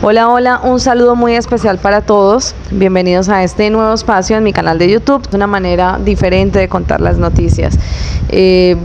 Hola, hola, un saludo muy especial para todos. Bienvenidos a este nuevo espacio en mi canal de YouTube. Es una manera diferente de contar las noticias.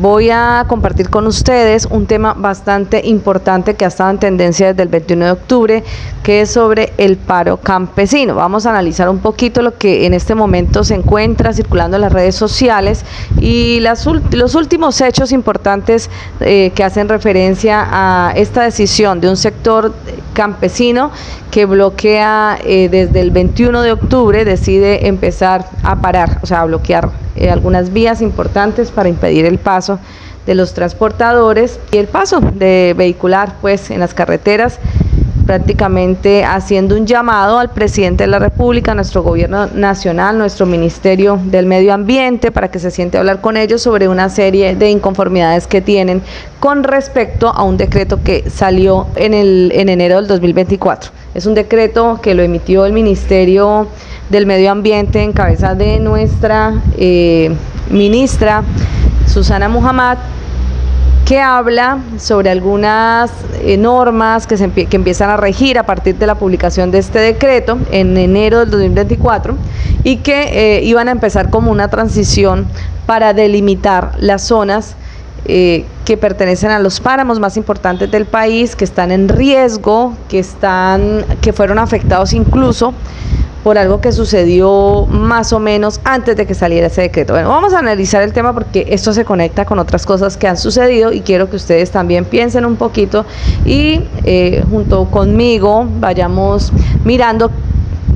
Voy a compartir con ustedes un tema bastante importante que ha estado en tendencia desde el 21 de octubre, que es sobre el paro campesino. Vamos a analizar un poquito lo que en este momento se encuentra circulando en las redes sociales y los últimos hechos importantes que hacen referencia a esta decisión de un sector campesino que bloquea desde el 21 de octubre, decide empezar a parar, o sea, a bloquear algunas vías importantes para impedir el paso de los transportadores y el paso de vehicular pues en las carreteras, prácticamente haciendo un llamado al presidente de la República, a nuestro gobierno nacional, nuestro Ministerio del Medio Ambiente, para que se siente a hablar con ellos sobre una serie de inconformidades que tienen con respecto a un decreto que salió en enero del 2024. Es un decreto que lo emitió el Ministerio del Medio Ambiente en cabeza de nuestra ministra Susana Muhammad, que habla sobre algunas normas que empiezan a regir a partir de la publicación de este decreto en enero del 2024 y que iban a empezar como una transición para delimitar las zonas que pertenecen a los páramos más importantes del país, que están en riesgo, que fueron afectados incluso por algo que sucedió más o menos antes de que saliera ese decreto. Bueno, vamos a analizar el tema porque esto se conecta con otras cosas que han sucedido y quiero que ustedes también piensen un poquito y junto conmigo vayamos mirando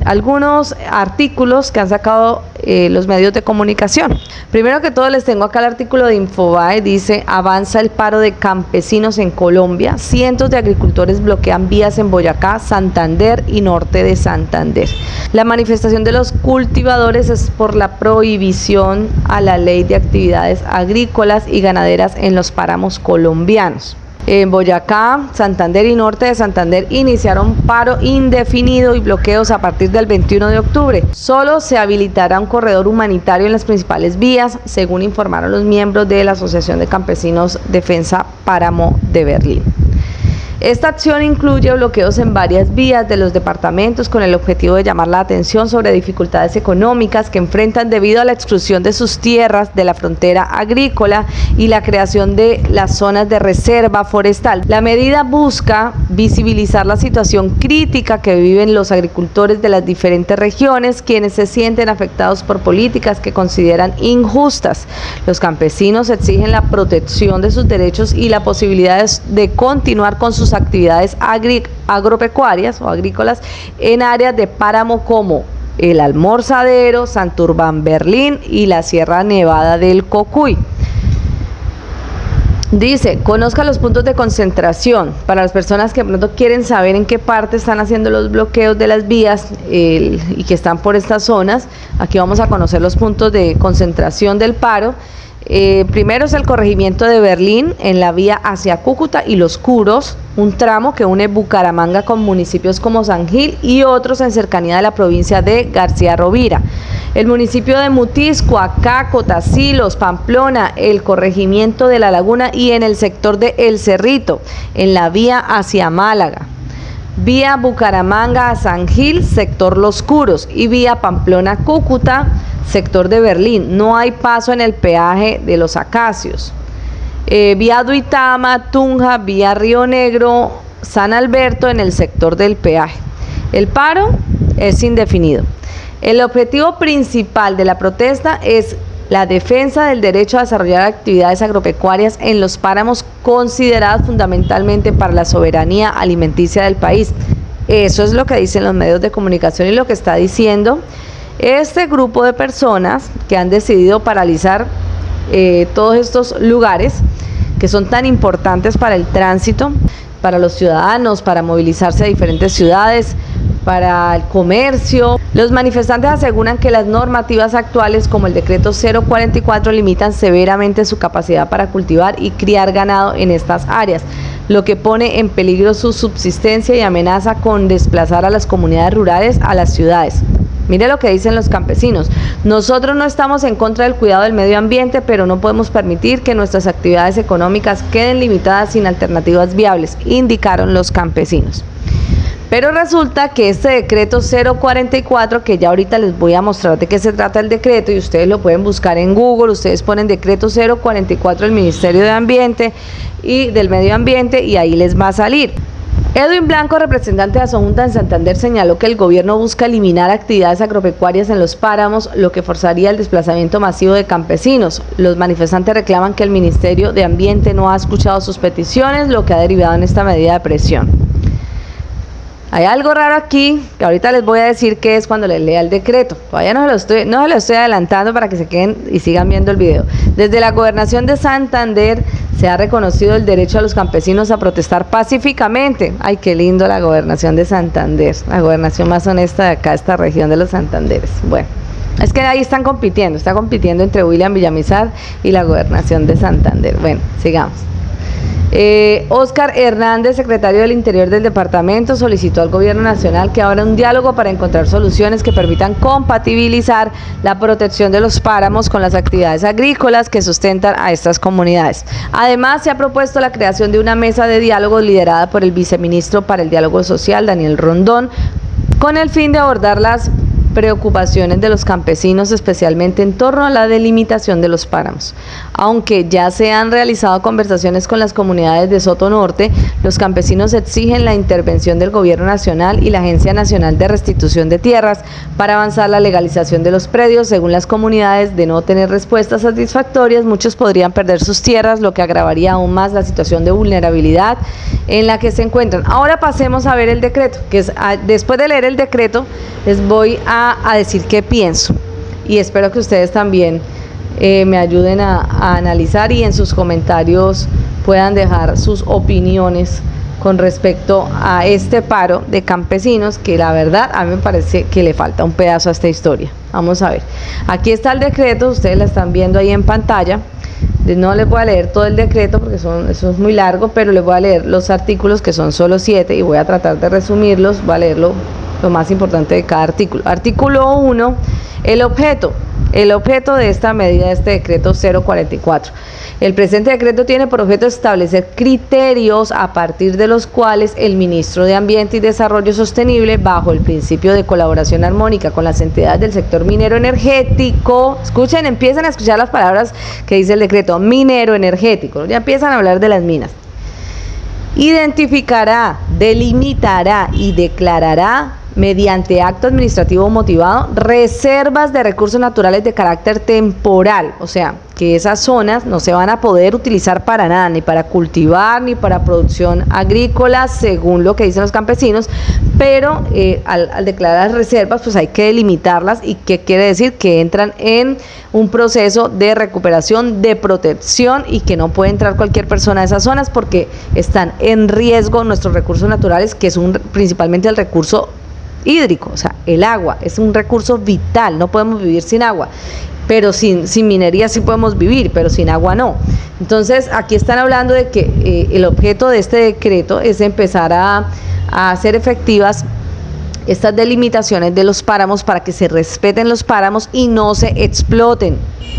algunos artículos que han sacado los medios de comunicación. Primero que todo les tengo acá el artículo de Infobae, dice: avanza el paro de campesinos en Colombia, cientos de agricultores bloquean vías en Boyacá, Santander y norte de Santander. La manifestación de los cultivadores es por la prohibición a la ley de actividades agrícolas y ganaderas en los páramos colombianos. En Boyacá, Santander y norte de Santander iniciaron paro indefinido y bloqueos a partir del 21 de octubre. Solo se habilitará un corredor humanitario en las principales vías, según informaron los miembros de la Asociación de Campesinos Defensa Páramo de Berlín. Esta acción incluye bloqueos en varias vías de los departamentos con el objetivo de llamar la atención sobre dificultades económicas que enfrentan debido a la exclusión de sus tierras de la frontera agrícola y la creación de las zonas de reserva forestal. La medida busca visibilizar la situación crítica que viven los agricultores de las diferentes regiones, quienes se sienten afectados por políticas que consideran injustas. Los campesinos exigen la protección de sus derechos y la posibilidad de continuar con sus actividades agropecuarias o agrícolas en áreas de páramo como el Almorzadero, Santurbán, Berlín y la Sierra Nevada del Cocuy. Dice: conozca los puntos de concentración. Para las personas que de pronto quieren saber en qué parte están haciendo los bloqueos de las vías y que están por estas zonas, aquí vamos a conocer los puntos de concentración del paro. Primero es el corregimiento de Berlín en la vía hacia Cúcuta y Los Curos, un tramo que une Bucaramanga con municipios como San Gil y otros en cercanía de la provincia de García Rovira. El municipio de Mutiscua, Caco, Tacilos, Pamplona, el corregimiento de La Laguna y en el sector de El Cerrito, en la vía hacia Málaga. Vía Bucaramanga a San Gil, sector Los Curos, y vía Pamplona-Cúcuta, sector de Berlín. No hay paso en el peaje de Los Acacios. Vía Duitama, Tunja, vía Río Negro, San Alberto en el sector del peaje. El paro es indefinido. El objetivo principal de la protesta es la defensa del derecho a desarrollar actividades agropecuarias en los páramos considerados fundamentalmente para la soberanía alimenticia del país. Eso es lo que dicen los medios de comunicación y lo que está diciendo este grupo de personas que han decidido paralizar todos estos lugares que son tan importantes para el tránsito, para los ciudadanos, para movilizarse a diferentes ciudades, para el comercio. Los manifestantes aseguran que las normativas actuales, como el decreto 044, limitan severamente su capacidad para cultivar y criar ganado en estas áreas, lo que pone en peligro su subsistencia y amenaza con desplazar a las comunidades rurales a las ciudades. Mire lo que dicen los campesinos: nosotros no estamos en contra del cuidado del medio ambiente, pero no podemos permitir que nuestras actividades económicas queden limitadas sin alternativas viables, indicaron los campesinos. Pero resulta que este decreto 044, que ya ahorita les voy a mostrar de qué se trata el decreto, y ustedes lo pueden buscar en Google, ustedes ponen decreto 044 del Ministerio de Ambiente y del Medio Ambiente y ahí les va a salir. Edwin Blanco, representante de Asojunta en Santander, señaló que el gobierno busca eliminar actividades agropecuarias en los páramos, lo que forzaría el desplazamiento masivo de campesinos. Los manifestantes reclaman que el Ministerio de Ambiente no ha escuchado sus peticiones, lo que ha derivado en esta medida de presión. Hay algo raro aquí, que ahorita les voy a decir qué es cuando les lea el decreto. Todavía no se lo estoy adelantando para que se queden y sigan viendo el video. Desde la Gobernación de Santander se ha reconocido el derecho a los campesinos a protestar pacíficamente. Ay, qué lindo la Gobernación de Santander, la gobernación más honesta de acá, esta región de los Santanderes. Bueno, es que ahí está compitiendo entre William Villamizar y la Gobernación de Santander. Bueno, sigamos. Óscar Hernández, secretario del Interior del departamento, solicitó al Gobierno Nacional que abra un diálogo para encontrar soluciones que permitan compatibilizar la protección de los páramos con las actividades agrícolas que sustentan a estas comunidades. Además, se ha propuesto la creación de una mesa de diálogo liderada por el viceministro para el Diálogo Social, Daniel Rondón, con el fin de abordar las preocupaciones de los campesinos, especialmente en torno a la delimitación de los páramos. Aunque ya se han realizado conversaciones con las comunidades de Soto Norte, los campesinos exigen la intervención del Gobierno Nacional y la Agencia Nacional de Restitución de Tierras para avanzar la legalización de los predios. Según las comunidades, de no tener respuestas satisfactorias, muchos podrían perder sus tierras, lo que agravaría aún más la situación de vulnerabilidad en la que se encuentran. Ahora pasemos a ver el decreto, después de leer el decreto les voy a decir qué pienso y espero que ustedes también me ayuden a analizar y en sus comentarios puedan dejar sus opiniones con respecto a este paro de campesinos que la verdad a mí me parece que le falta un pedazo a esta historia. Vamos a ver, aquí está el decreto, ustedes lo están viendo ahí en pantalla. No les voy a leer todo el decreto porque eso es muy largo, pero les voy a leer los artículos que son solo 7 y voy a tratar de resumirlos, voy a leerlo lo más importante de cada artículo. Artículo 1, el objeto de esta medida, de este decreto 044. El presente decreto tiene por objeto establecer criterios a partir de los cuales el ministro de Ambiente y Desarrollo Sostenible, bajo el principio de colaboración armónica con las entidades del sector minero energético, empiecen a escuchar las palabras que dice el decreto, minero energético, ya empiezan a hablar de las minas. Identificará, delimitará y declarará mediante acto administrativo motivado reservas de recursos naturales de carácter temporal, o sea, que esas zonas no se van a poder utilizar para nada, ni para cultivar, ni para producción agrícola, según lo que dicen los campesinos, pero al declarar las reservas, pues hay que delimitarlas, y ¿qué quiere decir? Que entran en un proceso de recuperación, de protección, y que no puede entrar cualquier persona a esas zonas porque están en riesgo nuestros recursos naturales, que es principalmente el recurso hídrico, o sea, el agua es un recurso vital, no podemos vivir sin agua, pero sin minería sí podemos vivir, pero sin agua no. Entonces aquí están hablando de que el objeto de este decreto es empezar a hacer efectivas estas delimitaciones de los páramos para que se respeten los páramos y no se exploten,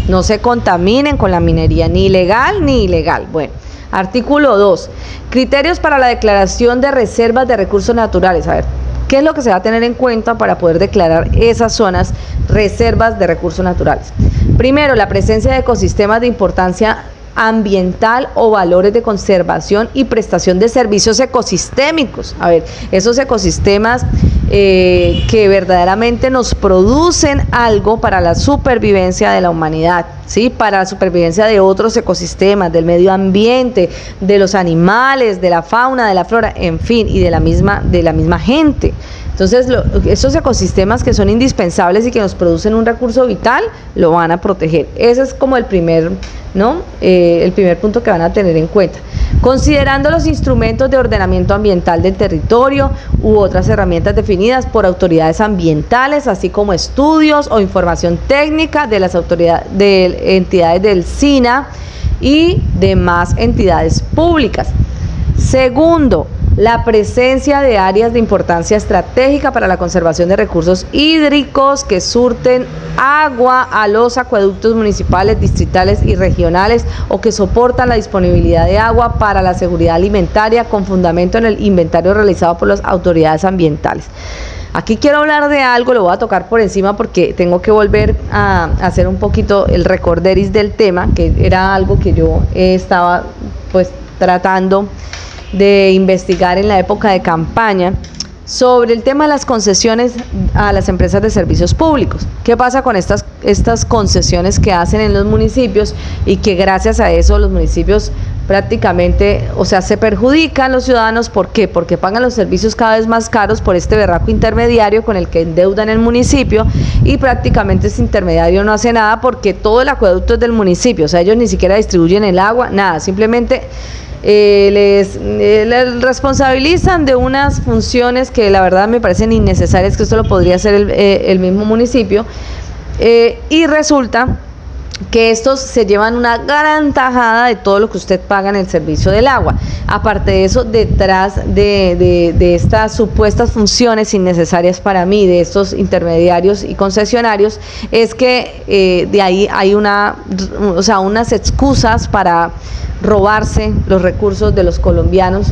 no se contaminen con la minería, ni legal ni ilegal. Bueno, artículo 2, criterios para la declaración de reservas de recursos naturales. A ver, ¿qué es lo que se va a tener en cuenta para poder declarar esas zonas reservas de recursos naturales? Primero, la presencia de ecosistemas de importancia ambiental o valores de conservación y prestación de servicios ecosistémicos. A ver, esos ecosistemas que verdaderamente nos producen algo para la supervivencia de la humanidad, ¿sí? Para la supervivencia de otros ecosistemas, del medio ambiente, de los animales, de la fauna, de la flora, en fin, y de la misma gente. Entonces, esos ecosistemas que son indispensables y que nos producen un recurso vital, lo van a proteger. Ese es como el primer punto que van a tener en cuenta. Considerando los instrumentos de ordenamiento ambiental del territorio u otras herramientas definidas por autoridades ambientales, así como estudios o información técnica de las entidades del SINA y demás entidades públicas. Segundo, la presencia de áreas de importancia estratégica para la conservación de recursos hídricos que surten agua a los acueductos municipales, distritales y regionales o que soportan la disponibilidad de agua para la seguridad alimentaria con fundamento en el inventario realizado por las autoridades ambientales. Aquí quiero hablar de algo, lo voy a tocar por encima porque tengo que volver a hacer un poquito el recorderis del tema, que era algo que yo estaba pues tratando de investigar en la época de campaña sobre el tema de las concesiones a las empresas de servicios públicos. ¿Qué pasa con estas concesiones que hacen en los municipios y que gracias a eso los municipios prácticamente, o sea, se perjudican los ciudadanos? ¿Por qué? Porque pagan los servicios cada vez más caros por este berraco intermediario con el que endeudan el municipio, y prácticamente este intermediario no hace nada porque todo el acueducto es del municipio, o sea, ellos ni siquiera distribuyen el agua, nada, simplemente les responsabilizan de unas funciones que la verdad me parecen innecesarias, que esto lo podría hacer el mismo municipio, y resulta que estos se llevan una gran tajada de todo lo que usted paga en el servicio del agua. Aparte de eso, detrás de estas supuestas funciones innecesarias para mí, de estos intermediarios y concesionarios, es que de ahí hay unas excusas para robarse los recursos de los colombianos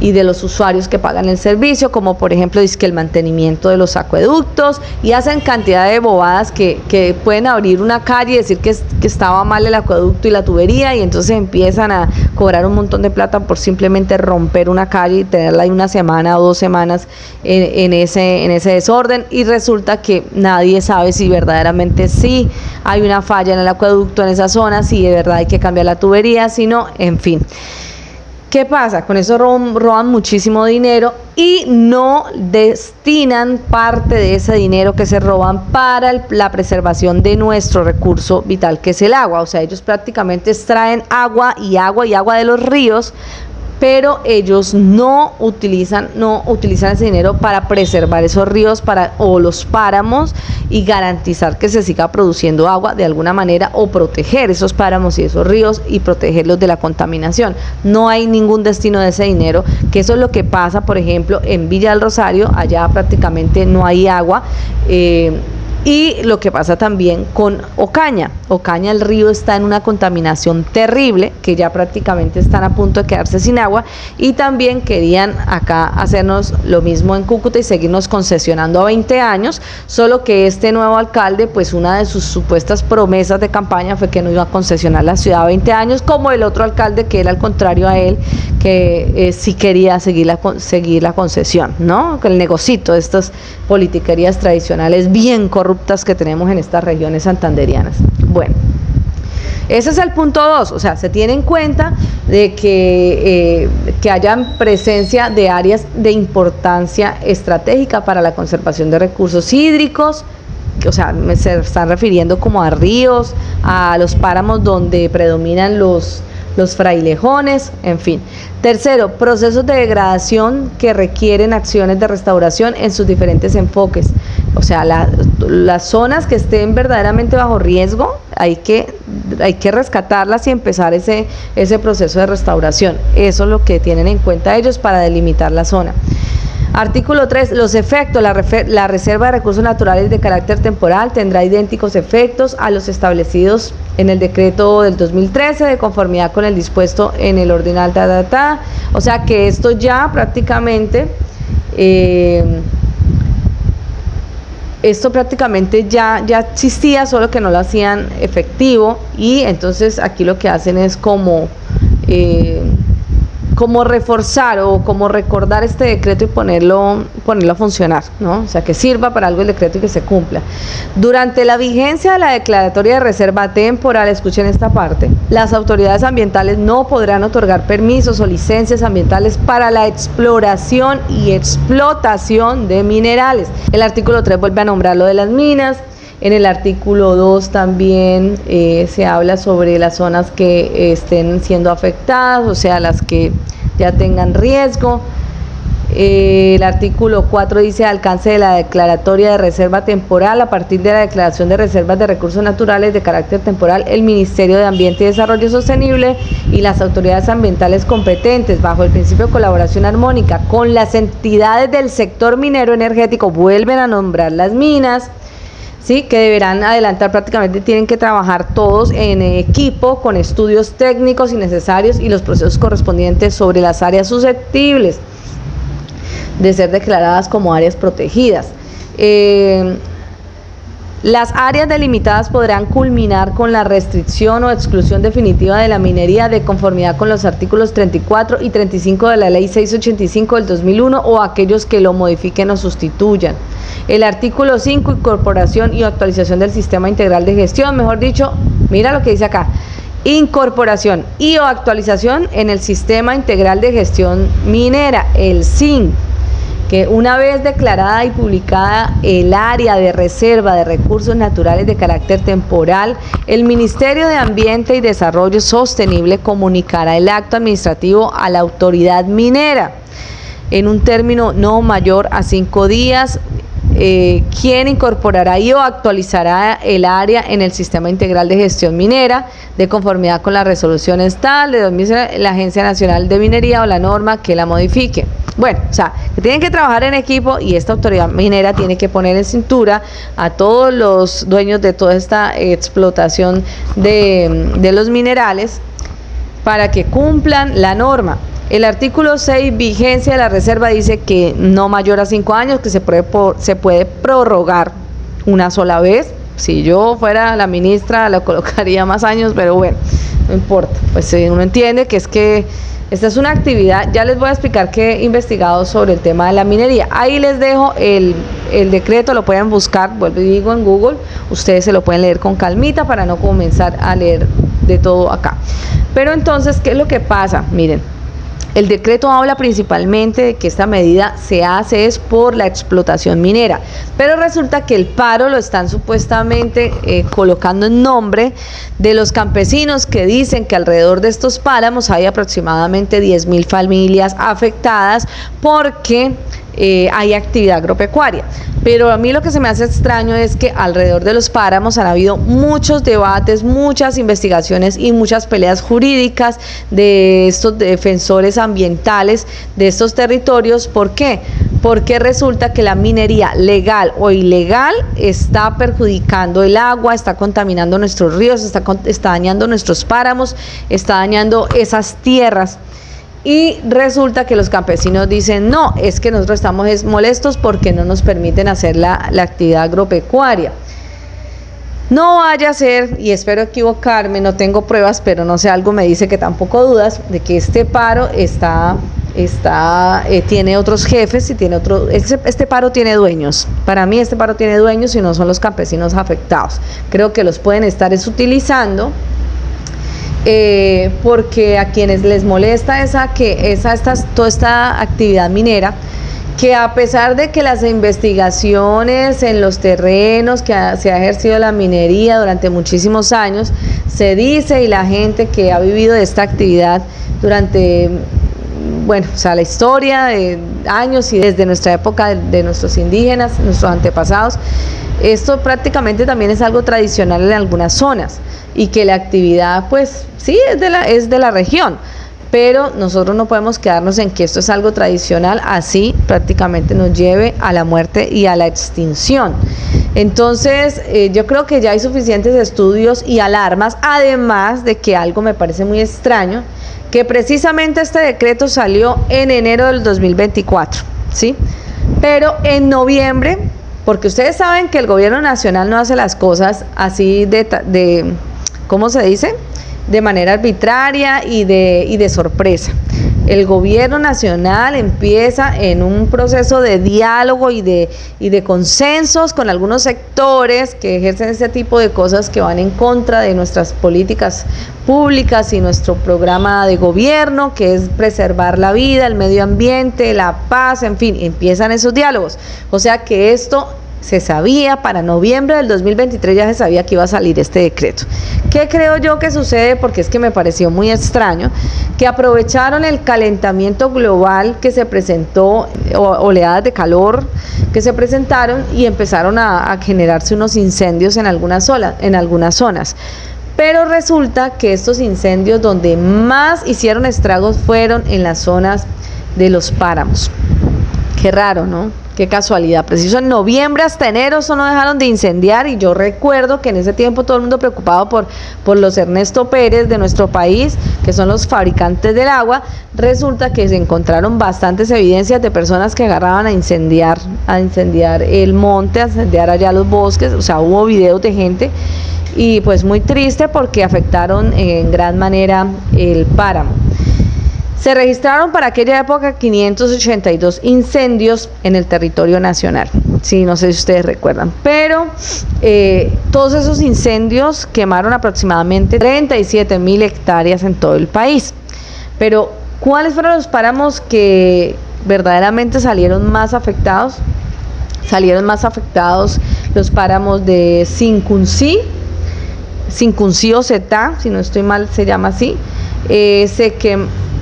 y de los usuarios que pagan el servicio, como por ejemplo dizque el mantenimiento de los acueductos, y hacen cantidad de bobadas que pueden abrir una calle y decir que estaba mal el acueducto y la tubería, y entonces empiezan a cobrar un montón de plata por simplemente romper una calle y tenerla ahí una semana o 2 semanas en ese desorden, y resulta que nadie sabe si verdaderamente sí hay una falla en el acueducto en esa zona, si de verdad hay que cambiar la tubería, si no, en fin. ¿Qué pasa? Con eso roban muchísimo dinero y no destinan parte de ese dinero que se roban para la preservación de nuestro recurso vital, que es el agua. O sea, ellos prácticamente extraen agua y agua de los ríos, pero ellos no utilizan ese dinero para preservar esos ríos o los páramos y garantizar que se siga produciendo agua de alguna manera, o proteger esos páramos y esos ríos y protegerlos de la contaminación. No hay ningún destino de ese dinero, que eso es lo que pasa, por ejemplo, en Villa del Rosario. Allá prácticamente no hay agua. Y lo que pasa también con Ocaña, el río está en una contaminación terrible, que ya prácticamente están a punto de quedarse sin agua, y también querían acá hacernos lo mismo en Cúcuta y seguirnos concesionando a 20 años, solo que este nuevo alcalde, pues una de sus supuestas promesas de campaña fue que no iba a concesionar la ciudad a 20 años, como el otro alcalde que era al contrario a él, que sí quería seguir la concesión, ¿no? El negocito de estas politiquerías tradicionales bien corruptas que tenemos en estas regiones santanderianas. Bueno, ese es el punto 2, o sea, se tiene en cuenta de que haya presencia de áreas de importancia estratégica para la conservación de recursos hídricos, o sea, se están refiriendo como a ríos, a los páramos donde predominan los frailejones, en fin. Tercero, procesos de degradación que requieren acciones de restauración en sus diferentes enfoques. O sea, las zonas que estén verdaderamente bajo riesgo, hay que rescatarlas y empezar ese proceso de restauración. Eso es lo que tienen en cuenta ellos para delimitar la zona. Artículo 3. Los efectos. La reserva de recursos naturales de carácter temporal tendrá idénticos efectos a los establecidos en el decreto del 2013 de conformidad con el dispuesto en el ordinal O sea que esto ya prácticamente ya existía, solo que no lo hacían efectivo, y entonces aquí lo que hacen es como reforzar o como recordar este decreto y ponerlo a funcionar, ¿no? O sea, que sirva para algo el decreto y que se cumpla. Durante la vigencia de la declaratoria de reserva temporal, escuchen esta parte, las autoridades ambientales no podrán otorgar permisos o licencias ambientales para la exploración y explotación de minerales. El artículo 3 vuelve a nombrar lo de las minas. En el artículo 2 también se habla sobre las zonas que estén siendo afectadas, o sea, las que ya tengan riesgo. El artículo 4 dice alcance de la declaratoria de reserva temporal. A partir de la declaración de reservas de recursos naturales de carácter temporal, el Ministerio de Ambiente y Desarrollo Sostenible y las autoridades ambientales competentes, bajo el principio de colaboración armónica con las entidades del sector minero energético, vuelven a nombrar las minas, ¿sí? Que deberán adelantar, prácticamente tienen que trabajar todos en equipo con estudios técnicos y necesarios y los procesos correspondientes sobre las áreas susceptibles de ser declaradas como áreas protegidas. Las áreas delimitadas podrán culminar con la restricción o exclusión definitiva de la minería de conformidad con los artículos 34 y 35 de la Ley 685 del 2001 o aquellos que lo modifiquen o sustituyan. El artículo 5, incorporación y actualización del sistema integral de gestión, mejor dicho, mira lo que dice acá, incorporación y o actualización en el sistema integral de gestión minera, el SIN, que una vez declarada y publicada el área de reserva de recursos naturales de carácter temporal, el Ministerio de Ambiente y Desarrollo Sostenible comunicará el acto administrativo a la autoridad minera en un término no mayor a 5 días, quien incorporará y o actualizará el área en el sistema integral de gestión minera de conformidad con las resoluciones tal de 2000, la Agencia Nacional de Minería o la norma que la modifique. Bueno, o sea, que tienen que trabajar en equipo y esta autoridad minera tiene que poner en cintura a todos los dueños de toda esta explotación de los minerales para que cumplan la norma. El artículo 6, vigencia de la reserva, dice que no mayor a 5 años, que se puede prorrogar una sola vez. Si yo fuera la ministra, la colocaría más años, pero bueno, no importa. Pues uno entiende que es que esta es una actividad. Ya les voy a explicar que he investigado sobre el tema de la minería. Ahí les dejo el decreto, lo pueden buscar, vuelvo y digo, en Google. Ustedes se lo pueden leer con calmita para no comenzar a leer de todo acá. Pero entonces, ¿qué es lo que pasa? Miren. El decreto habla principalmente de que esta medida se hace es por la explotación minera, pero resulta que el paro lo están supuestamente colocando en nombre de los campesinos que dicen que alrededor de estos páramos hay aproximadamente 10.000 familias afectadas porque hay actividad agropecuaria. Pero a mí lo que se me hace extraño es que alrededor de los páramos han habido muchos debates, muchas investigaciones y muchas peleas jurídicas de estos defensores ambientales de estos territorios. ¿Por qué? Porque resulta que la minería legal o ilegal está perjudicando el agua, está contaminando nuestros ríos, está dañando nuestros páramos, está dañando esas tierras. Y resulta que los campesinos dicen, no, es que nosotros estamos molestos porque no nos permiten hacer la actividad agropecuaria. No vaya a ser, y espero equivocarme, no tengo pruebas, pero no sé, algo me dice que tampoco dudas de que este paro tiene otros jefes y tiene este paro tiene dueños. Para mí este paro tiene dueños y no son los campesinos afectados. Creo que los pueden estar utilizando. Porque a quienes les molesta toda esta actividad minera, que a pesar de que las investigaciones en los terrenos que se ha ejercido la minería durante muchísimos años, se dice, y la gente que ha vivido de esta actividad durante, bueno, o sea, la historia de años y desde nuestra época de nuestros indígenas, nuestros antepasados, esto prácticamente también es algo tradicional en algunas zonas y que la actividad pues sí es de la región, pero nosotros no podemos quedarnos en que esto es algo tradicional, así prácticamente nos lleve a la muerte y a la extinción. Entonces yo creo que ya hay suficientes estudios y alarmas, además de que algo me parece muy extraño, que precisamente este decreto salió en enero del 2024, ¿sí? Pero en noviembre, porque ustedes saben que el gobierno nacional no hace las cosas así de ¿cómo se dice? De manera arbitraria y de sorpresa. El gobierno nacional empieza en un proceso de diálogo y de consensos con algunos sectores que ejercen este tipo de cosas que van en contra de nuestras políticas públicas y nuestro programa de gobierno, que es preservar la vida, el medio ambiente, la paz, en fin, empiezan esos diálogos. O sea que esto se sabía, para noviembre del 2023 ya se sabía que iba a salir este decreto. ¿Qué creo yo que sucede? Porque es que me pareció muy extraño, que aprovecharon el calentamiento global que se presentó, oleadas de calor que se presentaron y empezaron a generarse unos incendios en algunas zonas. Pero resulta que estos incendios donde más hicieron estragos fueron en las zonas de los páramos. Qué raro, ¿no? Qué casualidad. Preciso en noviembre hasta enero eso no dejaron de incendiar, y yo recuerdo que en ese tiempo todo el mundo preocupado por los Ernesto Pérez de nuestro país, que son los fabricantes del agua. Resulta que se encontraron bastantes evidencias de personas que agarraban a incendiar el monte, a incendiar allá los bosques. O sea, hubo videos de gente, y pues muy triste porque afectaron en gran manera el páramo. Se registraron para aquella época 582 incendios en el territorio nacional. Sí, no sé si ustedes recuerdan, pero todos esos incendios quemaron aproximadamente 37.000 hectáreas en todo el país. Pero, ¿cuáles fueron los páramos que verdaderamente salieron más afectados? Salieron más afectados los páramos de Sincuncí o Setá, si no estoy mal se llama así.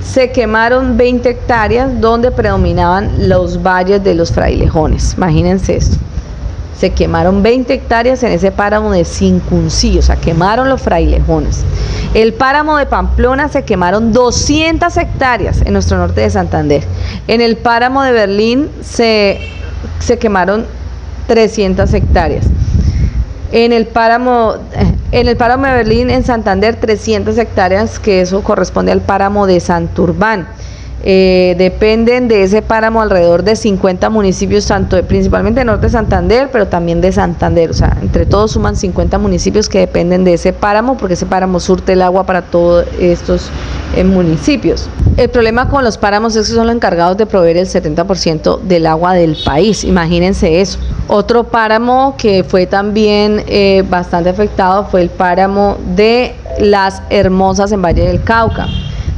Se quemaron 20 hectáreas donde predominaban los valles de los frailejones. Imagínense esto. Se quemaron 20 hectáreas en ese páramo de Sincuncí, o sea, quemaron los frailejones. El páramo de Pamplona se quemaron 200 hectáreas en nuestro norte de Santander. En el páramo de Berlín se quemaron 300 hectáreas. En el páramo de Berlín, en Santander, 300 hectáreas, que eso corresponde al páramo de Santurbán. Dependen de ese páramo alrededor de 50 municipios, principalmente del norte de Santander, pero también de Santander. O sea, entre todos suman 50 municipios que dependen de ese páramo, porque ese páramo surte el agua para todos estos municipios. El problema con los páramos es que son los encargados de proveer el 70% del agua del país. Imagínense eso. Otro páramo que fue también bastante afectado fue el páramo de Las Hermosas en Valle del Cauca.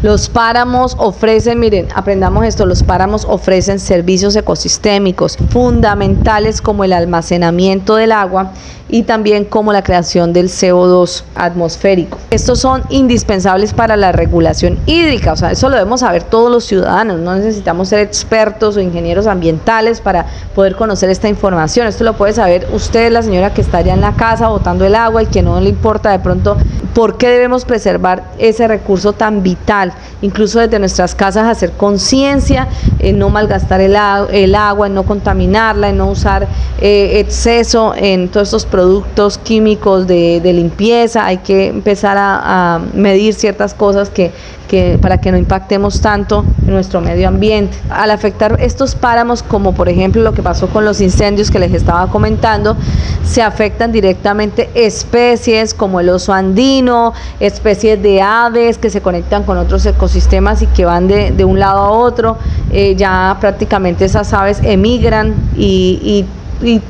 Los páramos ofrecen, miren, aprendamos esto, los páramos ofrecen servicios ecosistémicos fundamentales como el almacenamiento del agua y también como la creación del CO2 atmosférico. Estos son indispensables para la regulación hídrica, o sea, eso lo debemos saber todos los ciudadanos, no necesitamos ser expertos o ingenieros ambientales para poder conocer esta información. Esto lo puede saber usted, la señora que está allá en la casa botando el agua y que no le importa de pronto por qué debemos preservar ese recurso tan vital, incluso desde nuestras casas hacer conciencia en no malgastar el agua, en no contaminarla, en no usar exceso en todos estos productos químicos de limpieza. Hay que empezar a medir ciertas cosas para que no impactemos tanto en nuestro medio ambiente. Al afectar estos páramos, como por ejemplo lo que pasó con los incendios que les estaba comentando, se afectan directamente especies como el oso andino, especies de aves que se conectan con otros ecosistemas y que van de un lado a otro. Ya prácticamente esas aves emigran y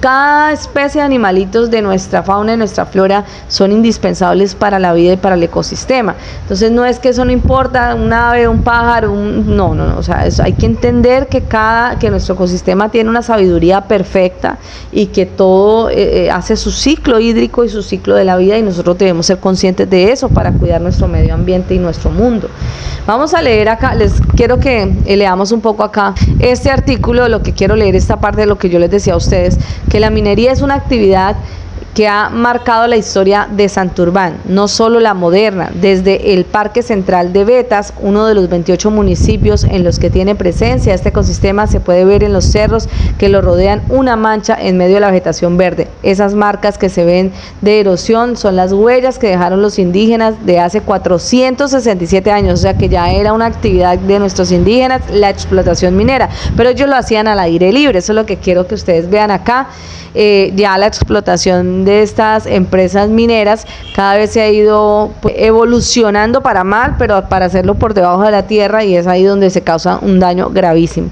cada especie de animalitos de nuestra fauna y nuestra flora son indispensables para la vida y para el ecosistema. Entonces no es que eso no importa, un ave, un pájaro, no, o sea, hay que entender que nuestro ecosistema tiene una sabiduría perfecta y que todo hace su ciclo hídrico y su ciclo de la vida, y nosotros debemos ser conscientes de eso para cuidar nuestro medio ambiente y nuestro mundo. Vamos a leer acá, les quiero que leamos un poco acá este artículo. Lo que quiero leer, esta parte de lo que yo les decía a ustedes, que la minería es una actividad que ha marcado la historia de Santurbán, no solo la moderna. Desde el Parque Central de Betas, uno de los 28 municipios en los que tiene presencia este ecosistema, se puede ver en los cerros que lo rodean una mancha en medio de la vegetación verde. Esas marcas que se ven de erosión son las huellas que dejaron los indígenas de hace 467 años, o sea que ya era una actividad de nuestros indígenas la explotación minera, pero ellos lo hacían al aire libre. Eso es lo que quiero que ustedes vean acá. Ya la explotación explotación de estas empresas mineras cada vez se ha ido pues, evolucionando para mal, pero para hacerlo por debajo de la tierra, y es ahí donde se causa un daño gravísimo.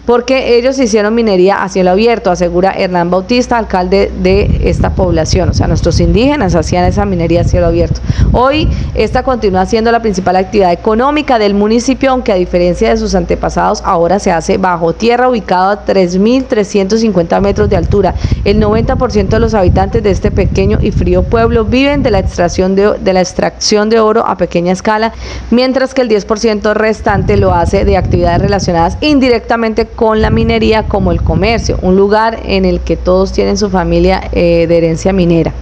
Porque ellos hicieron minería a cielo abierto, asegura Hernán Bautista, alcalde de esta población. O sea, nuestros indígenas hacían esa minería a cielo abierto. Hoy, esta continúa siendo la principal actividad económica del municipio, aunque a diferencia de sus antepasados, ahora se hace bajo tierra, ubicado a 3.350 metros de altura. El 90% de los habitantes de este pequeño y frío pueblo viven de la extracción de oro a pequeña escala, mientras que el 10% restante lo hace de actividades relacionadas indirectamente con la minería, como el comercio, un lugar en el que todos tienen su familia de herencia minera.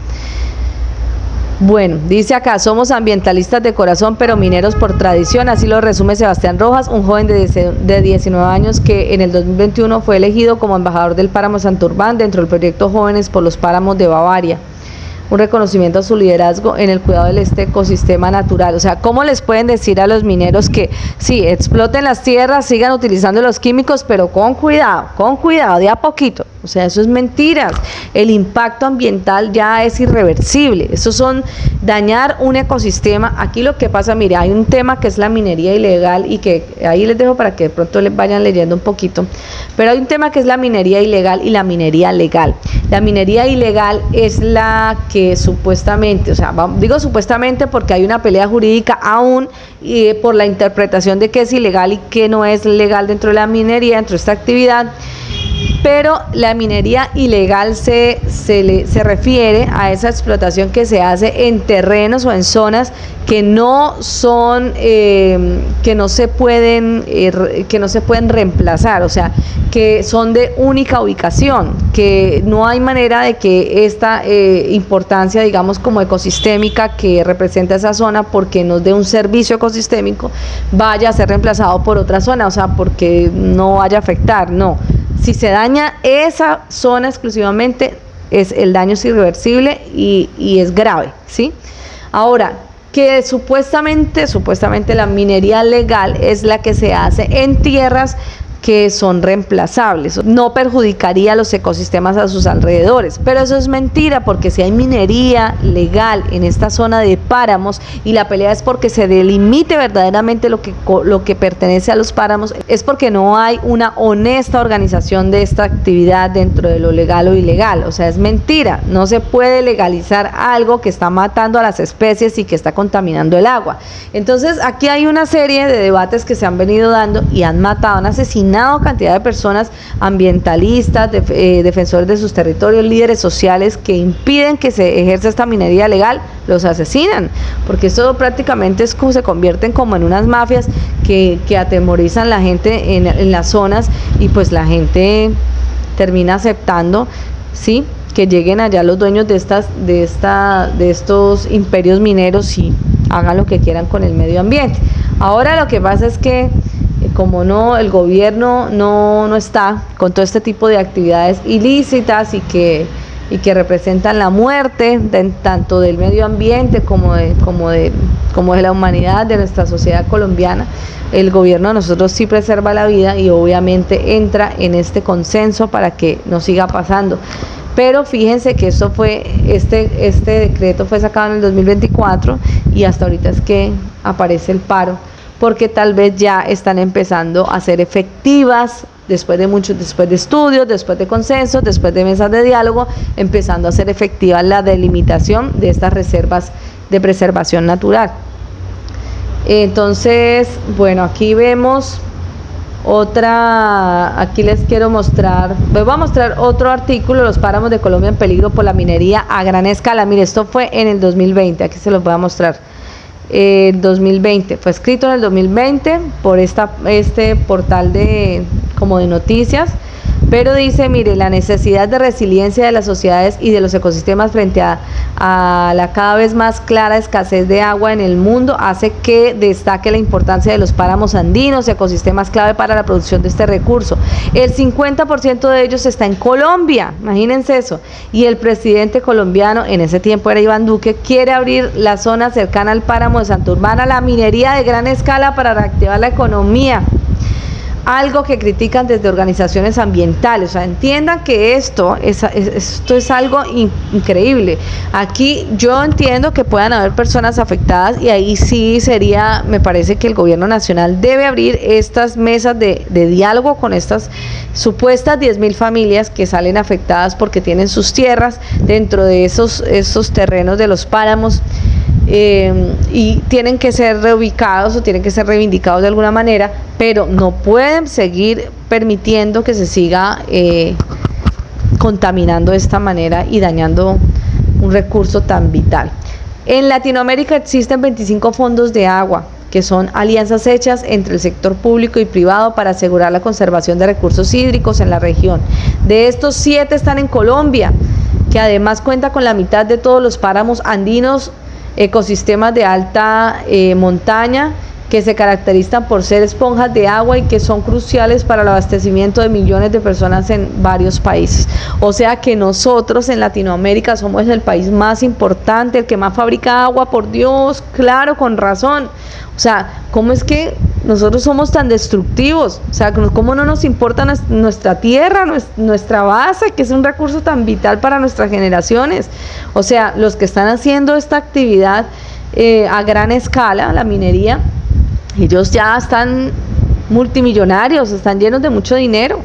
Bueno, dice acá, somos ambientalistas de corazón, pero mineros por tradición, así lo resume Sebastián Rojas, un joven de 19 años que en el 2021 fue elegido como embajador del páramo Santurbán dentro del proyecto Jóvenes por los Páramos de Bavaria. Un reconocimiento a su liderazgo en el cuidado de este ecosistema natural. O sea, ¿cómo les pueden decir a los mineros que sí, exploten las tierras, sigan utilizando los químicos, pero con cuidado, de a poquito? O sea, eso es mentiras. El impacto ambiental ya es irreversible. Eso son dañar un ecosistema. Aquí lo que pasa, mire, hay un tema que es la minería ilegal y que ahí les dejo para que de pronto les vayan leyendo un poquito. Pero hay un tema que es la minería ilegal y la minería legal. La minería ilegal es la que supuestamente, o sea, digo supuestamente porque hay una pelea jurídica aún por la interpretación de qué es ilegal y qué no es legal dentro de la minería, dentro de esta actividad. Pero la minería ilegal se refiere a esa explotación que se hace en terrenos o en zonas que no son, que no se pueden reemplazar, o sea, que son de única ubicación, que no hay manera de que esta importancia, digamos, como ecosistémica que representa esa zona, porque nos dé un servicio ecosistémico, vaya a ser reemplazado por otra zona, o sea, porque no vaya a afectar, no. Si se daña esa zona exclusivamente, el daño es irreversible y es grave, ¿sí? Ahora, que supuestamente la minería legal es la que se hace en tierras que son reemplazables, no perjudicaría a los ecosistemas a sus alrededores, pero eso es mentira, porque si hay minería legal en esta zona de páramos y la pelea es porque se delimite verdaderamente lo que pertenece a los páramos, es porque no hay una honesta organización de esta actividad dentro de lo legal o ilegal. O sea, es mentira, no se puede legalizar algo que está matando a las especies y que está contaminando el agua. Entonces aquí hay una serie de debates que se han venido dando y han asesinado cantidad de personas, ambientalistas, defensores de sus territorios, líderes sociales que impiden que se ejerza esta minería legal, los asesinan, porque esto prácticamente es como se convierten como en unas mafias que atemorizan a la gente en las zonas, y pues la gente termina aceptando, ¿sí?, que lleguen allá los dueños de estos imperios mineros y hagan lo que quieran con el medio ambiente. Ahora lo que pasa es que como el gobierno no está con todo este tipo de actividades ilícitas y que representan la muerte tanto del medio ambiente como de la humanidad, de nuestra sociedad colombiana, el gobierno de nosotros sí preserva la vida y obviamente entra en este consenso para que no siga pasando. Pero fíjense que este decreto fue sacado en el 2024 y hasta ahorita es que aparece el paro, porque tal vez ya están empezando a ser efectivas después de estudios, después de consensos, después de mesas de diálogo, empezando a ser efectiva la delimitación de estas reservas de preservación natural. Entonces, bueno, aquí vemos aquí les quiero mostrar, les voy a mostrar otro artículo, los páramos de Colombia en peligro por la minería a gran escala. Mire, esto fue en el 2020, aquí se los voy a mostrar. El 2020, fue escrito en el 2020 por este portal de noticias, pero dice, mire, la necesidad de resiliencia de las sociedades y de los ecosistemas frente a la cada vez más clara escasez de agua en el mundo hace que destaque la importancia de los páramos andinos, ecosistemas clave para la producción de este recurso. El 50% de ellos está en Colombia, imagínense eso, y el presidente colombiano, en ese tiempo era Iván Duque, quiere abrir la zona cercana al páramo de Santurbán a la minería de gran escala para reactivar la economía. algo que critican desde organizaciones ambientales. O sea, entiendan que esto es algo increíble. Aquí yo entiendo que puedan haber personas afectadas y ahí sí sería, me parece que el gobierno nacional debe abrir estas mesas de diálogo con estas supuestas 10.000 familias que salen afectadas porque tienen sus tierras dentro de esos terrenos de los páramos. Y tienen que ser reubicados o tienen que ser reivindicados de alguna manera, pero no pueden seguir permitiendo que se siga contaminando de esta manera y dañando un recurso tan vital. En Latinoamérica existen 25 fondos de agua, que son alianzas hechas entre el sector público y privado para asegurar la conservación de recursos hídricos en la región. De estos 7 están en Colombia, que además cuenta con la mitad de todos los páramos andinos, ecosistemas de alta montaña que se caracterizan por ser esponjas de agua y que son cruciales para el abastecimiento de millones de personas en varios países. O sea que nosotros en Latinoamérica somos el país más importante, el que más fabrica agua, por Dios, claro, con razón. O sea, ¿cómo es que nosotros somos tan destructivos? O sea, ¿cómo no nos importa nuestra tierra, nuestra base, que es un recurso tan vital para nuestras generaciones? O sea, los que están haciendo esta actividad a gran escala, la minería, ellos ya están multimillonarios, están llenos de mucho dinero.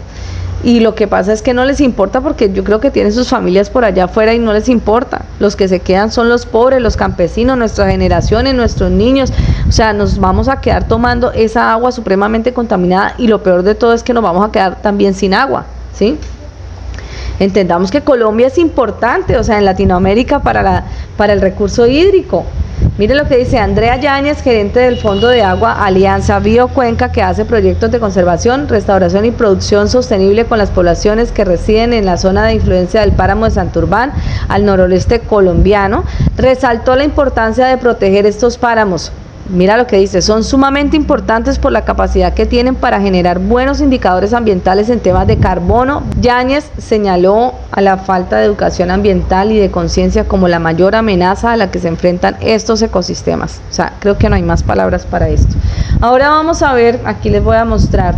Y lo que pasa es que no les importa porque yo creo que tienen sus familias por allá afuera y no les importa. Los que se quedan son los pobres, los campesinos, nuestras generaciones, nuestros niños. O sea, nos vamos a quedar tomando esa agua supremamente contaminada y lo peor de todo es que nos vamos a quedar también sin agua, ¿sí? Entendamos que Colombia es importante, o sea, en Latinoamérica para el recurso hídrico. Mire lo que dice Andrea Yáñez, gerente del Fondo de Agua Alianza Biocuenca, que hace proyectos de conservación, restauración y producción sostenible con las poblaciones que residen en la zona de influencia del páramo de Santurbán, al noroeste colombiano. Resaltó la importancia de proteger estos páramos. Mira lo que dice, son sumamente importantes por la capacidad que tienen para generar buenos indicadores ambientales en temas de carbono. Yáñez señaló a la falta de educación ambiental y de conciencia como la mayor amenaza a la que se enfrentan estos ecosistemas. O sea, creo que no hay más palabras para esto. Ahora vamos a ver, aquí les voy a mostrar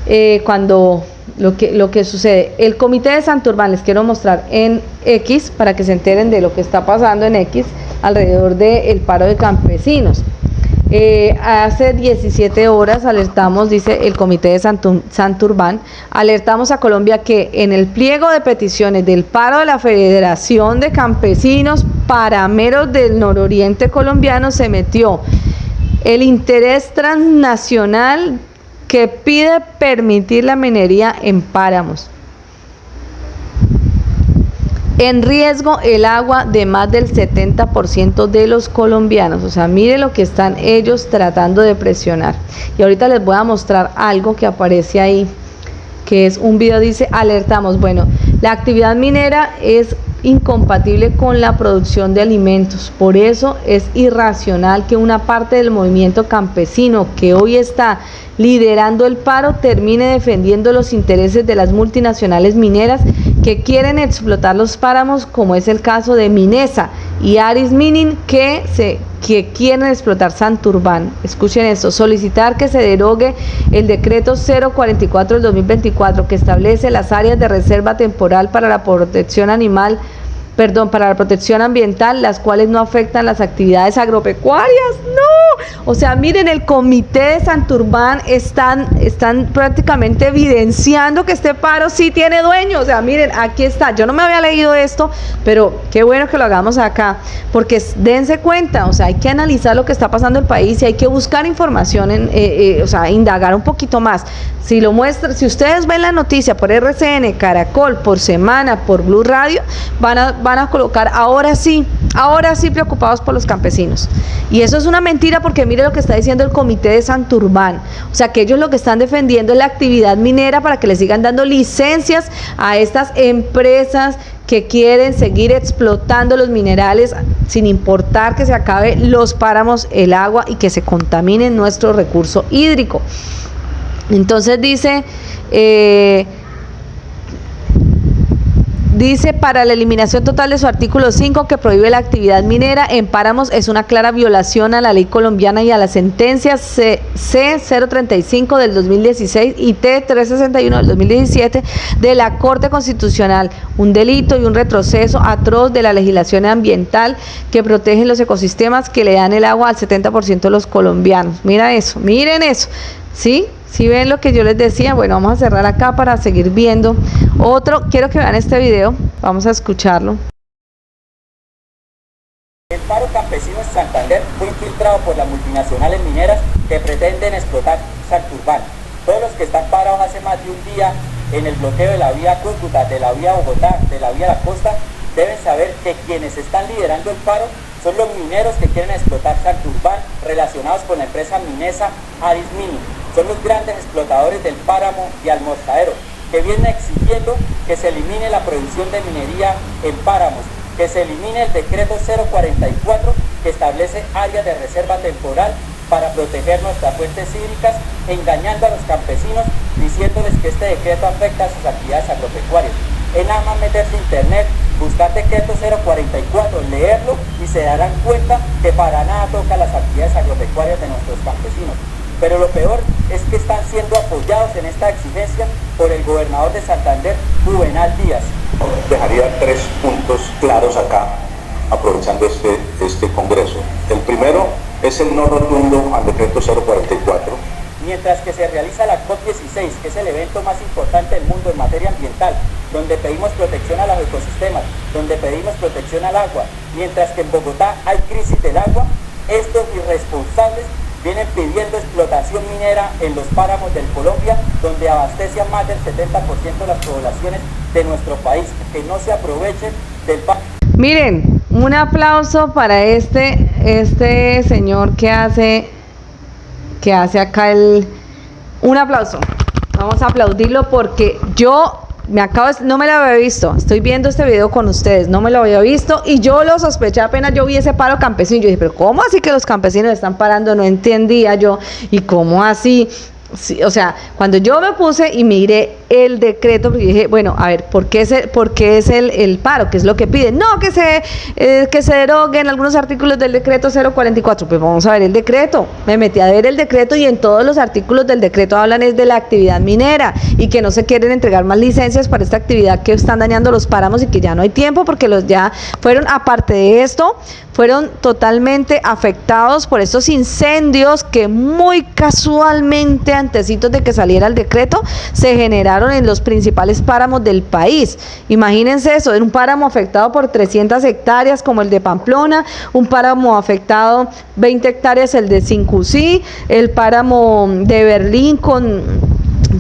lo que sucede. El Comité de Santurbán, les quiero mostrar en X para que se enteren de lo que está pasando en X alrededor del paro de campesinos. Hace 17 horas alertamos, dice el Comité de Santurbán, alertamos a Colombia que en el pliego de peticiones del paro de la Federación de Campesinos Parameros del Nororiente Colombiano se metió el interés transnacional que pide permitir la minería en páramos. En riesgo el agua de más del 70% de los colombianos. O sea, mire lo que están ellos tratando de presionar. Y ahorita les voy a mostrar algo que aparece ahí, que es un video, dice, alertamos. Bueno, la actividad minera es incompatible con la producción de alimentos. Por eso es irracional que una parte del movimiento campesino que hoy está liderando el paro termine defendiendo los intereses de las multinacionales mineras que quieren explotar los páramos, como es el caso de Minesa y Aris Mining, que quieren explotar Santurbán. Escuchen esto: solicitar que se derogue el decreto 044 del 2024 que establece las áreas de reserva temporal para la protección para la protección ambiental, las cuales no afectan las actividades agropecuarias. ¡No! O sea, miren, el Comité de Santurbán están prácticamente evidenciando que este paro sí tiene dueño. O sea, miren, aquí está. Yo no me había leído esto, pero qué bueno que lo hagamos acá, porque dense cuenta, o sea, hay que analizar lo que está pasando en el país y hay que buscar información, o sea, indagar un poquito más. Si ustedes ven la noticia por RCN, Caracol, por Semana, por Blue Radio, van a colocar ahora sí preocupados por los campesinos. Y eso es una mentira, porque mire lo que está diciendo el Comité de Santurbán. O sea, que ellos lo que están defendiendo es la actividad minera para que le sigan dando licencias a estas empresas que quieren seguir explotando los minerales sin importar que se acabe los páramos, el agua y que se contamine nuestro recurso hídrico. Entonces dice Dice, para la eliminación total de su artículo 5 que prohíbe la actividad minera en páramos es una clara violación a la ley colombiana y a las sentencias C-035 del 2016 y T-361 del 2017 de la Corte Constitucional, un delito y un retroceso atroz de la legislación ambiental que protege los ecosistemas que le dan el agua al 70% de los colombianos. Mira eso, miren eso, ¿sí? Si ven lo que yo les decía. Bueno, vamos a cerrar acá para seguir viendo otro. Quiero que vean este video, vamos a escucharlo. El paro campesino en Santander fue infiltrado por las multinacionales mineras que pretenden explotar Santurbán. Todos los que están parados hace más de un día en el bloqueo de la vía Cúcuta, de la vía Bogotá, de la vía La Costa, deben saber que quienes están liderando el paro son los mineros que quieren explotar Santurbán, relacionados con la empresa minesa Aris Mining. Son los grandes explotadores del páramo y Almorzadero, que vienen exigiendo que se elimine la prohibición de minería en páramos, que se elimine el decreto 044 que establece áreas de reserva temporal para proteger nuestras fuentes hídricas, engañando a los campesinos, diciéndoles que este decreto afecta a sus actividades agropecuarias. Es nada más meterse a internet, buscar decreto 044, leerlo y se darán cuenta que para nada toca las actividades agropecuarias de nuestros campesinos. Pero lo peor es que están siendo apoyados en esta exigencia por el gobernador de Santander, Juvenal Díaz. Dejaría 3 puntos claros acá, aprovechando este congreso. El primero es el no rotundo al decreto 044. Mientras que se realiza la COP16, que es el evento más importante del mundo en materia ambiental, donde pedimos protección a los ecosistemas, donde pedimos protección al agua, mientras que en Bogotá hay crisis del agua, estos irresponsables vienen pidiendo explotación minera en los páramos del Colombia, donde abastece a más del 70% de las poblaciones de nuestro país, que no se aprovechen del páramo. Miren, un aplauso para este señor que hace acá un aplauso. Vamos a aplaudirlo porque yo no me lo había visto, estoy viendo este video con ustedes, no me lo había visto y yo lo sospeché apenas yo vi ese paro campesino. Yo dije, pero ¿cómo así que los campesinos están parando? No entendía yo, y ¿cómo así? Sí, o sea, cuando yo me puse y miré el decreto, dije, bueno, a ver, ¿por qué es el paro? ¿Qué es lo que piden? No, que se deroguen algunos artículos del decreto 044. Pues vamos a ver el decreto. Me metí a ver el decreto y en todos los artículos del decreto hablan es de la actividad minera y que no se quieren entregar más licencias para esta actividad, que están dañando los páramos y que ya no hay tiempo porque los ya fueron, aparte de esto, fueron totalmente afectados por estos incendios que muy casualmente, antecitos de que saliera el decreto, se generaron en los principales páramos del país. Imagínense eso, en un páramo afectado por 300 hectáreas como el de Pamplona, un páramo afectado 20 hectáreas el de Cincusí, el páramo de Berlín con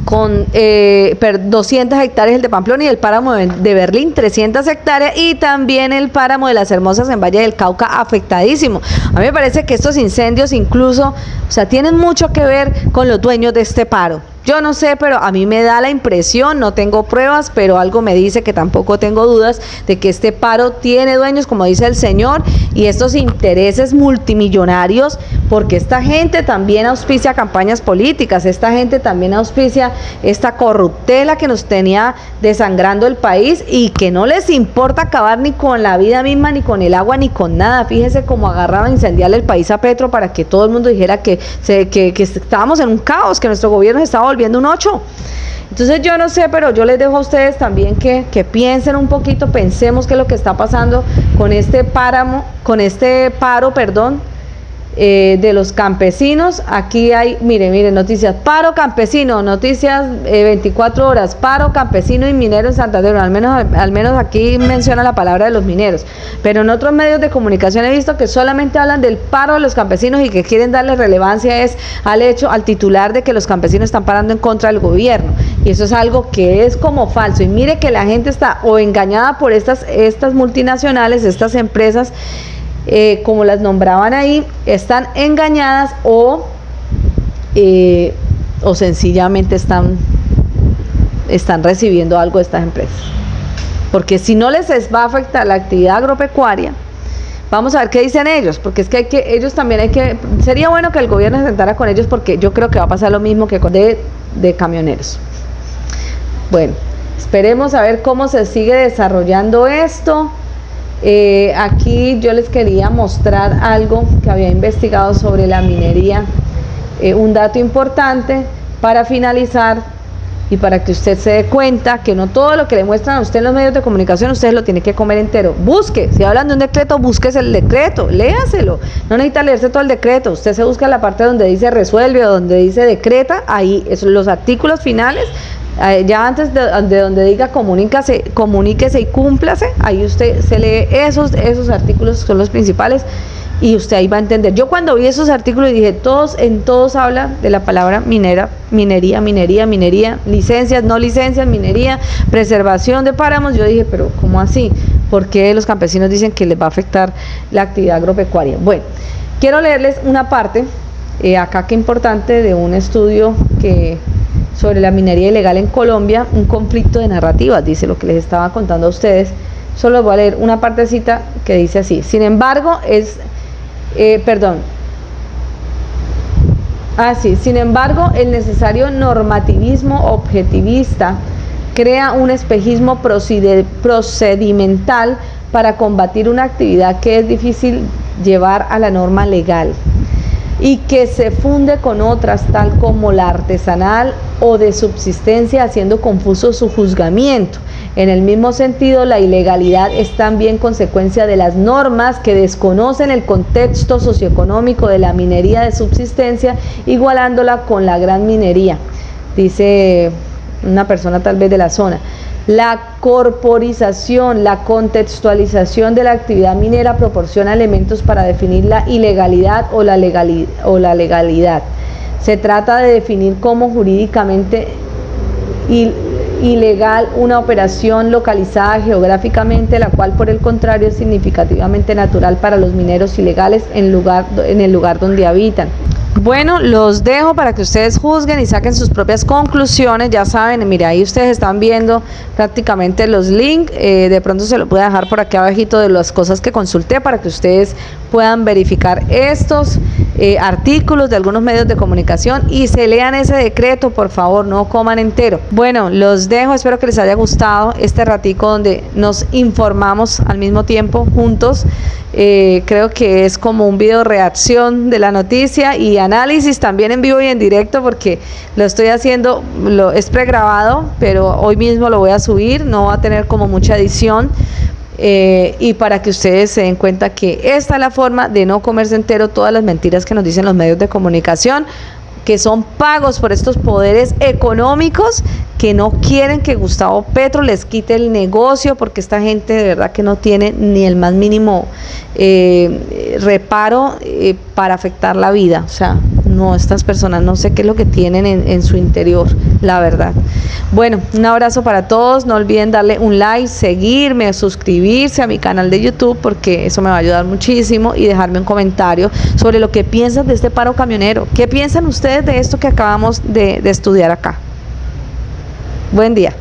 200 hectáreas el de Pamplona, y el páramo de Berlín 300 hectáreas, y también el páramo de Las Hermosas en Valle del Cauca afectadísimo. A mí me parece que estos incendios incluso, o sea, tienen mucho que ver con los dueños de este paro. Yo no sé, pero a mí me da la impresión, no tengo pruebas, pero algo me dice, que tampoco tengo dudas, de que este paro tiene dueños, como dice el señor, y estos intereses multimillonarios, porque esta gente también auspicia campañas políticas, esta gente también auspicia esta corruptela que nos tenía desangrando el país y que no les importa acabar ni con la vida misma, ni con el agua, ni con nada. Fíjese cómo agarraron a incendiarle el país a Petro para que todo el mundo dijera que estábamos en un caos, que nuestro gobierno se estaba volviendo un 8. Entonces yo no sé, pero yo les dejo a ustedes también que piensen un poquito, pensemos qué es lo que está pasando con este paro, de los campesinos. Aquí hay, miren, noticias, paro campesino, noticias 24 horas, paro campesino y minero en Santander. Al menos aquí menciona la palabra de los mineros, pero en otros medios de comunicación he visto que solamente hablan del paro de los campesinos y que quieren darle relevancia al titular de que los campesinos están parando en contra del gobierno, y eso es algo que es como falso. Y mire que la gente está o engañada por estas multinacionales, estas empresas, como las nombraban ahí, están engañadas o sencillamente están recibiendo algo de estas empresas, porque si no les va a afectar la actividad agropecuaria. Vamos a ver qué dicen ellos, porque es que ellos también sería bueno que el gobierno se sentara con ellos, porque yo creo que va a pasar lo mismo que con de camioneros. Bueno, Esperemos a ver cómo se sigue desarrollando esto. Aquí yo les quería mostrar algo que había investigado sobre la minería, un dato importante para finalizar y para que usted se dé cuenta que no todo lo que le muestran a usted en los medios de comunicación usted lo tiene que comer entero. Busque, si hablan de un decreto, búsquese el decreto, léaselo, no necesita leerse todo el decreto, usted se busca la parte donde dice resuelve o donde dice decreta, ahí los artículos finales, ya antes de donde diga comuníquese y cúmplase, ahí usted se lee esos artículos, son los principales, y usted ahí va a entender. Yo cuando vi esos artículos dije, en todos habla de la palabra minería, licencias, no licencias, minería, preservación de páramos. Yo dije, pero ¿cómo así? ¿Por qué los campesinos dicen que les va a afectar la actividad agropecuaria? Bueno, quiero leerles una parte, acá que importante, de un estudio sobre la minería ilegal en Colombia, un conflicto de narrativas, dice lo que les estaba contando a ustedes. Solo voy a leer una partecita que dice así: sin embargo, sin embargo, el necesario normativismo objetivista crea un espejismo procedimental para combatir una actividad que es difícil llevar a la norma legal y que se funde con otras, tal como la artesanal o de subsistencia, haciendo confuso su juzgamiento. En el mismo sentido, la ilegalidad es también consecuencia de las normas que desconocen el contexto socioeconómico de la minería de subsistencia, igualándola con la gran minería, dice una persona tal vez de la zona. La corporización, la contextualización de la actividad minera proporciona elementos para definir la ilegalidad o la legalidad. Se trata de definir como jurídicamente ilegal una operación localizada geográficamente, la cual por el contrario es significativamente natural para los mineros ilegales en el lugar donde habitan. Bueno, los dejo para que ustedes juzguen y saquen sus propias conclusiones. Ya saben, mira, ahí ustedes están viendo prácticamente los links, de pronto se lo voy a dejar por aquí abajito de las cosas que consulté para que ustedes puedan verificar estos artículos de algunos medios de comunicación y se lean ese decreto, por favor, no coman entero. Bueno, los dejo, espero que les haya gustado este ratico donde nos informamos al mismo tiempo juntos. Creo que es como un video reacción de la noticia y análisis también en vivo y en directo, porque lo estoy haciendo, es pregrabado, pero hoy mismo lo voy a subir, no va a tener como mucha edición. Y para que ustedes se den cuenta que esta es la forma de no comerse entero todas las mentiras que nos dicen los medios de comunicación, que son pagos por estos poderes económicos que no quieren que Gustavo Petro les quite el negocio, porque esta gente de verdad que no tiene ni el más mínimo reparo para afectar la vida. O sea, no, estas personas no sé qué es lo que tienen en su interior, la verdad. Bueno, un abrazo para todos, no olviden darle un like, seguirme, suscribirse a mi canal de YouTube, porque eso me va a ayudar muchísimo, y dejarme un comentario sobre lo que piensan de este paro camionero. ¿Qué piensan ustedes de esto que acabamos de estudiar acá? Buen día.